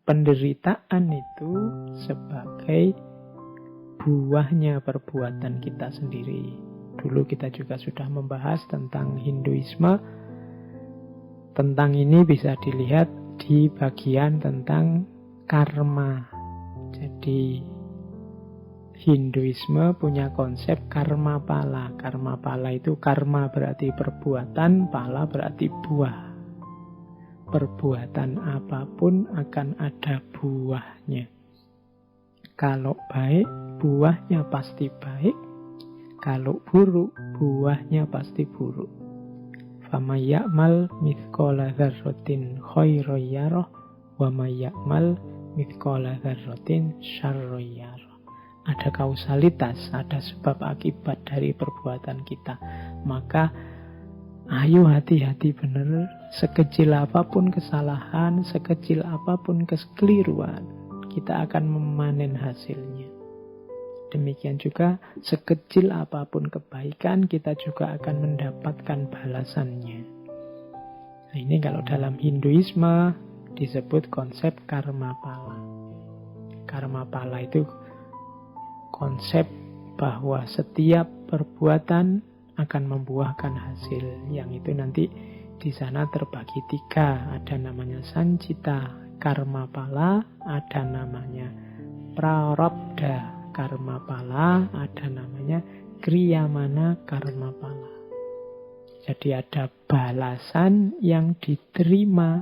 penderitaan itu sebagai buahnya perbuatan kita sendiri. Dulu kita juga sudah membahas tentang Hinduisme. Tentang ini bisa dilihat di bagian tentang karma. Jadi Hinduisme punya konsep karma pala. Karma pala itu karma berarti perbuatan, pala berarti buah. Perbuatan apapun akan ada buahnya. Kalau baik, buahnya pasti baik. Kalau buruk, buahnya pasti buruk. Faman ya'mal mithqala dzarratin khairan yarah wa may ya'mal mithqala dzarratin syarran yarah. Ada kausalitas, ada sebab akibat dari perbuatan kita. Maka ayo hati-hati benar, sekecil apapun kesalahan, sekecil apapun kekeliruan, kita akan memanen hasilnya. Demikian juga sekecil apapun kebaikan, kita juga akan mendapatkan balasannya. Nah, ini kalau dalam Hinduisme disebut konsep karma pala. Karma pala itu konsep bahwa setiap perbuatan akan membuahkan hasil, yang itu nanti di sana terbagi 3. Ada namanya sancita karma pala, ada namanya prarabdha karma pala, ada namanya kriyamana karma pala. Jadi ada balasan yang diterima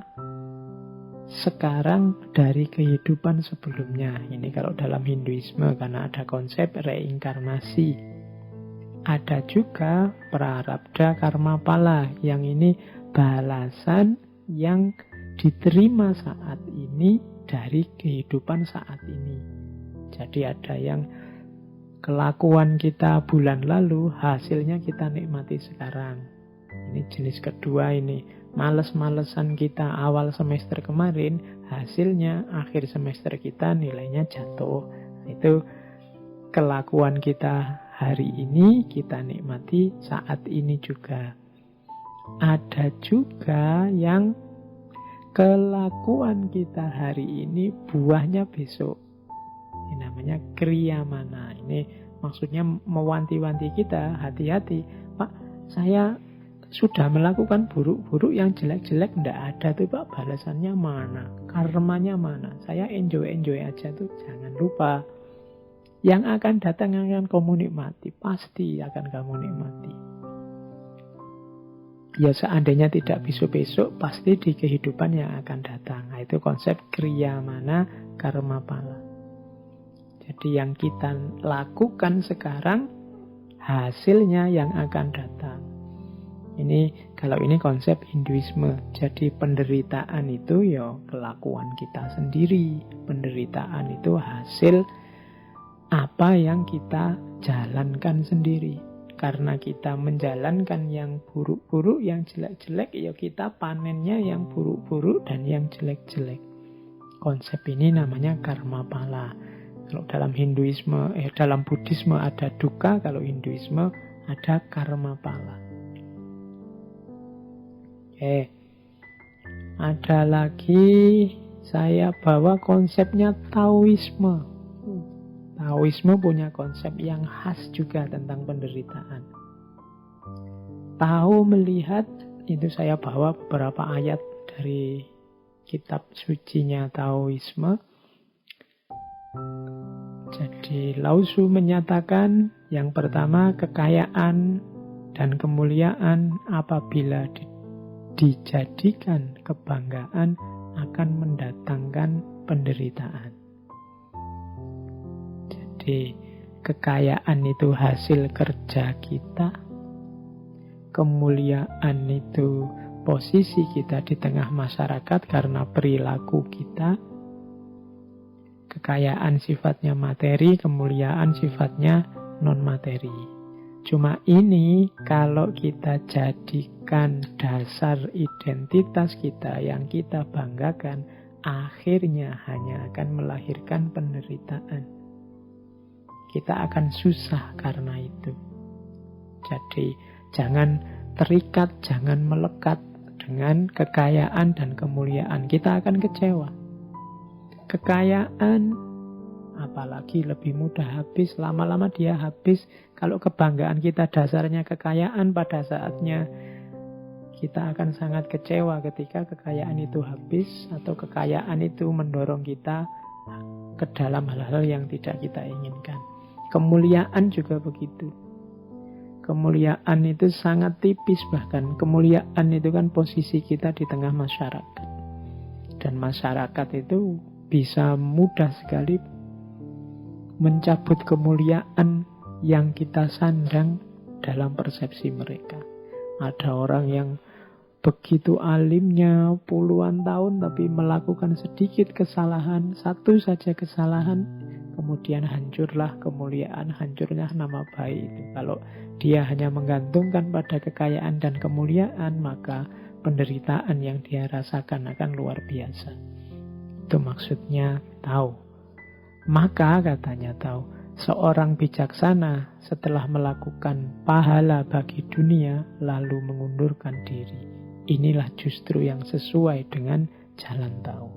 sekarang dari kehidupan sebelumnya. Ini kalau dalam Hinduisme, karena ada konsep reinkarnasi. Ada juga prarabdha karma pala, yang ini balasan yang diterima saat ini dari kehidupan saat ini. Jadi ada yang kelakuan kita bulan lalu, hasilnya kita nikmati sekarang. Ini jenis kedua ini. Males-malesan kita awal semester kemarin, hasilnya akhir semester kita nilainya jatuh. Itu kelakuan kita hari ini, kita nikmati saat ini juga. Ada juga yang kelakuan kita hari ini, buahnya besok. Ini namanya kriyamana. Ini maksudnya mewanti-wanti kita, hati-hati. Pak, saya sudah melakukan buruk-buruk, yang jelek-jelek ndak ada tuh Pak, balasannya mana? Karmanya mana? Saya enjoy-enjoy aja tuh, jangan lupa. Yang akan datang akan kamu nikmati, pasti akan kamu nikmati. Ya seandainya tidak besok-besok, pasti di kehidupan yang akan datang. Nah, itu konsep kriyamana karma pala. Jadi yang kita lakukan sekarang, hasilnya yang akan datang. Kalau ini konsep Hinduisme. Jadi penderitaan itu ya kelakuan kita sendiri. Penderitaan itu hasil apa yang kita jalankan sendiri. Karena kita menjalankan yang buruk-buruk, yang jelek-jelek, ya kita panennya yang buruk-buruk dan yang jelek-jelek. Konsep ini namanya karma pala. Kalau dalam Hinduisme, dalam Buddhisme ada dukkha, kalau Hinduisme ada karma pala. Ada lagi saya bawa konsepnya Taoisme. Taoisme punya konsep yang khas juga tentang penderitaan. Tao melihat, itu saya bawa beberapa ayat dari kitab sucinya Taoisme. Jadi Lao Tzu menyatakan, yang pertama, kekayaan dan kemuliaan apabila dijadikan kebanggaan akan mendatangkan penderitaan. Jadi kekayaan itu hasil kerja kita, kemuliaan itu posisi kita di tengah masyarakat karena perilaku kita. Kekayaan sifatnya materi, kemuliaan sifatnya non-materi. Cuma ini kalau kita jadikan dasar identitas kita yang kita banggakan, akhirnya hanya akan melahirkan penderitaan. Kita akan susah karena itu. Jadi jangan terikat, jangan melekat dengan kekayaan dan kemuliaan. Kita akan kecewa. Kekayaan apalagi lebih mudah habis, lama-lama dia habis. Kalau kebanggaan kita dasarnya kekayaan, pada saatnya kita akan sangat kecewa ketika kekayaan itu habis atau kekayaan itu mendorong kita ke dalam hal-hal yang tidak kita inginkan. Kemuliaan juga begitu. Kemuliaan itu sangat tipis, bahkan kemuliaan itu kan posisi kita di tengah masyarakat. Dan masyarakat itu bisa mudah sekali mencabut kemuliaan yang kita sandang dalam persepsi mereka. Ada orang yang begitu alimnya puluhan tahun tapi melakukan sedikit kesalahan, satu saja kesalahan, kemudian hancurlah kemuliaan, hancurnya nama baik itu. Kalau dia hanya menggantungkan pada kekayaan dan kemuliaan, maka penderitaan yang dia rasakan akan luar biasa. Itu maksudnya tahu. Maka katanya tahu, seorang bijaksana setelah melakukan pahala bagi dunia lalu mengundurkan diri. Inilah justru yang sesuai dengan jalan tahu.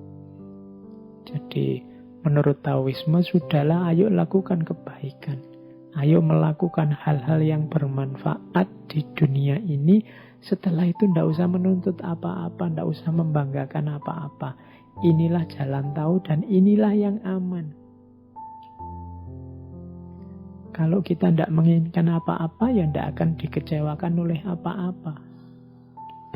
Jadi menurut Taoisme, sudahlah, ayo lakukan kebaikan. Ayo melakukan hal-hal yang bermanfaat di dunia ini. Setelah itu tidak usah menuntut apa-apa, tidak usah membanggakan apa-apa. Inilah jalan tahu dan inilah yang aman. Kalau kita tidak menginginkan apa-apa, ya tidak akan dikecewakan oleh apa-apa.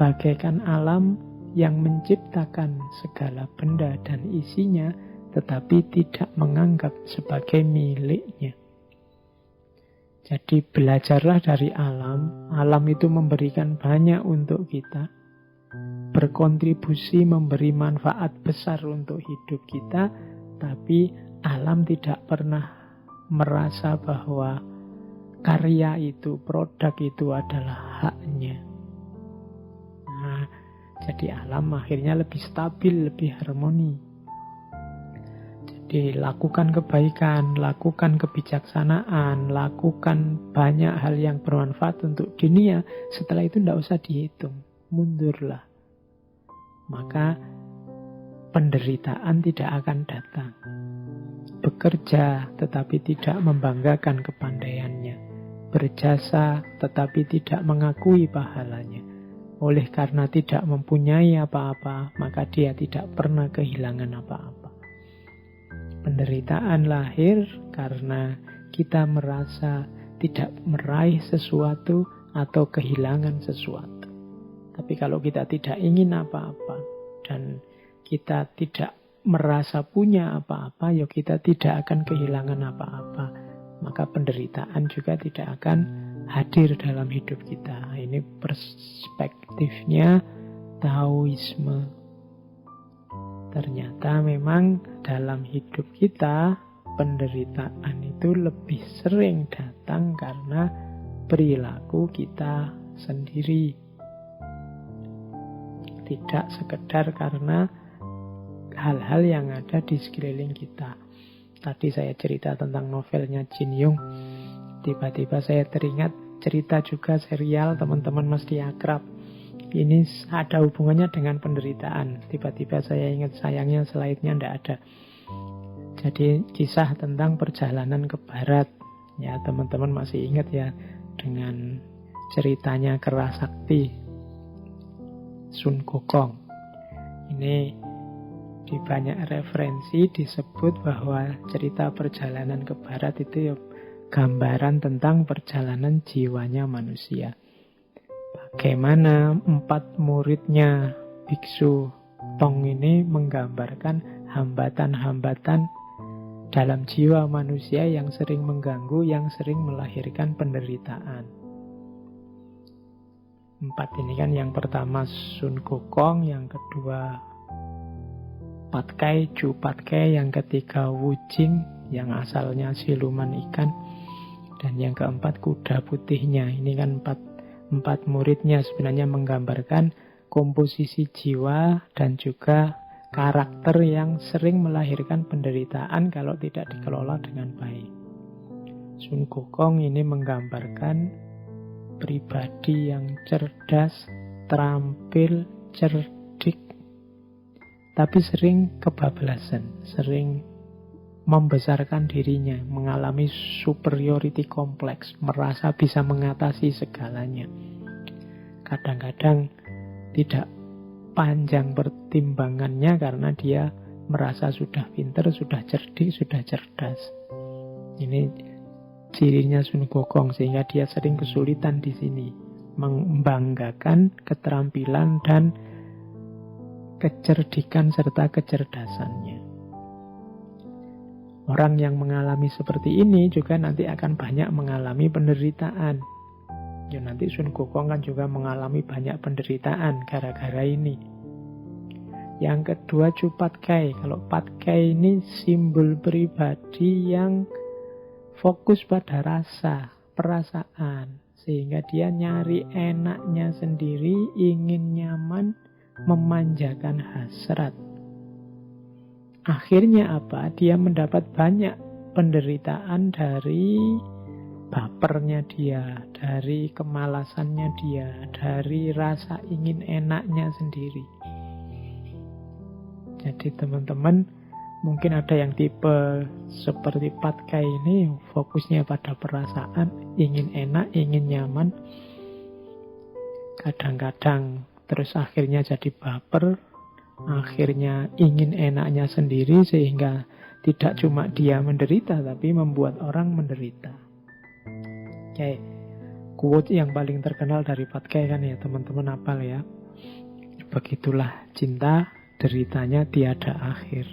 Bagaikan alam yang menciptakan segala benda dan isinya, tetapi tidak menganggap sebagai miliknya. Jadi belajarlah dari alam. Alam itu memberikan banyak untuk kita, berkontribusi, memberi manfaat besar untuk hidup kita, tapi alam tidak pernah merasa bahwa karya itu, produk itu adalah haknya. Nah, jadi alam akhirnya lebih stabil, lebih harmoni. Jadi lakukan kebaikan, lakukan kebijaksanaan, lakukan banyak hal yang bermanfaat untuk dunia. Setelah itu tidak usah dihitung, mundurlah. Maka penderitaan tidak akan datang. Bekerja tetapi tidak membanggakan kepandaiannya. Berjasa tetapi tidak mengakui pahalanya. Oleh karena tidak mempunyai apa-apa, maka dia tidak pernah kehilangan apa-apa. Penderitaan lahir karena kita merasa tidak meraih sesuatu atau kehilangan sesuatu. Tapi kalau kita tidak ingin apa-apa dan kita tidak merasa punya apa-apa, ya kita tidak akan kehilangan apa-apa. Maka penderitaan juga tidak akan hadir dalam hidup kita. Ini perspektifnya Taoisme. Ternyata memang dalam hidup kita penderitaan itu lebih sering datang karena perilaku kita sendiri. Tidak sekedar karena hal-hal yang ada di sekeliling kita. Tadi saya cerita tentang novelnya Jin Young. Tiba-tiba saya teringat cerita juga serial teman-teman mesti akrab. Ini ada hubungannya dengan penderitaan. Tiba-tiba saya ingat, sayangnya slide-nya tidak ada. Jadi kisah tentang perjalanan ke barat. Ya, teman-teman masih ingat ya dengan ceritanya Kera Sakti Sun Gokong. Ini di banyak referensi disebut bahwa cerita perjalanan ke barat itu ya gambaran tentang perjalanan jiwanya manusia. Bagaimana 4 muridnya Biksu Tong ini menggambarkan hambatan-hambatan dalam jiwa manusia yang sering mengganggu, yang sering melahirkan penderitaan. 4 ini kan, yang pertama Sun Gokong, yang kedua Patkai, Ju Patkai, yang ketiga Wu Jing yang asalnya siluman ikan, dan yang keempat kuda putihnya. Ini kan empat muridnya sebenarnya menggambarkan komposisi jiwa dan juga karakter yang sering melahirkan penderitaan kalau tidak dikelola dengan baik. Sun Gokong ini menggambarkan pribadi yang cerdas, terampil, cerdik, tapi sering kebablasan, sering membesarkan dirinya, mengalami superiority complex, merasa bisa mengatasi segalanya. Kadang-kadang tidak panjang pertimbangannya karena dia merasa sudah pintar, sudah cerdik, sudah cerdas. Ini cirinya Sun Gokong, sehingga dia sering kesulitan di sini membanggakan keterampilan dan kecerdikan serta kecerdasannya. Orang yang mengalami seperti ini juga nanti akan banyak mengalami penderitaan. Ya nanti Sun Gokong kan juga mengalami banyak penderitaan gara-gara ini. Yang kedua Chu Pat Kai. Kalau Pat Kai ini simbol pribadi yang fokus pada rasa, perasaan. Sehingga dia nyari enaknya sendiri, ingin nyaman, memanjakan hasrat. Akhirnya apa? Dia mendapat banyak penderitaan dari bapernya dia, dari kemalasannya dia, dari rasa ingin enaknya sendiri. Jadi teman-teman, mungkin ada yang tipe seperti Pat Kai ini, fokusnya pada perasaan, ingin enak, ingin nyaman. Kadang-kadang terus akhirnya jadi baper, akhirnya ingin enaknya sendiri, sehingga tidak cuma dia menderita, tapi membuat orang menderita. Oke, quote yang paling terkenal dari Pat Kai kan ya, teman-teman hafal ya. Begitulah cinta, deritanya tiada akhir.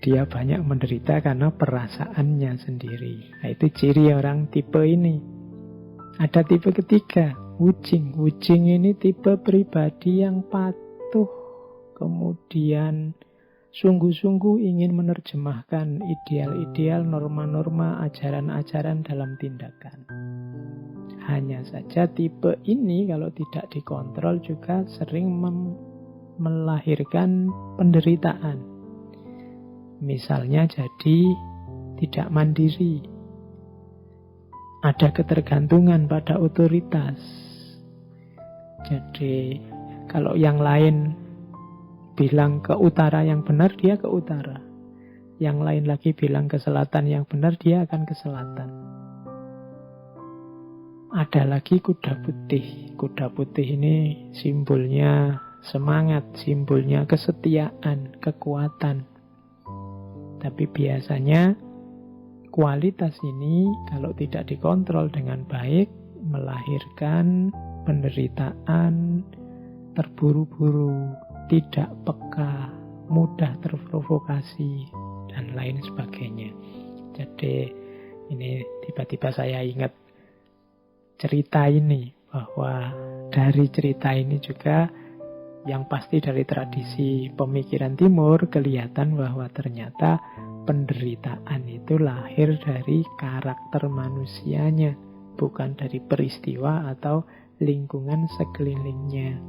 Dia banyak menderita karena perasaannya sendiri. Nah, itu ciri orang tipe ini. Ada tipe ketiga, Wuching. Wuching ini tipe pribadi yang patuh, kemudian sungguh-sungguh ingin menerjemahkan ideal-ideal, norma-norma, ajaran-ajaran dalam tindakan. Hanya saja tipe ini kalau tidak dikontrol juga sering melahirkan penderitaan. Misalnya jadi tidak mandiri, ada ketergantungan pada otoritas. Jadi kalau yang lain bilang ke utara yang benar, dia ke utara. Yang lain lagi bilang ke selatan yang benar, dia akan ke selatan. Ada lagi kuda putih. Kuda putih ini simbolnya semangat, simbolnya kesetiaan, kekuatan. Tapi biasanya kualitas ini kalau tidak dikontrol dengan baik melahirkan penderitaan, terburu-buru, tidak peka, mudah terprovokasi, dan lain sebagainya. Jadi ini tiba-tiba saya ingat cerita ini, bahwa dari cerita ini juga yang pasti dari tradisi pemikiran timur kelihatan bahwa ternyata penderitaan itu lahir dari karakter manusianya, bukan dari peristiwa atau lingkungan sekelilingnya.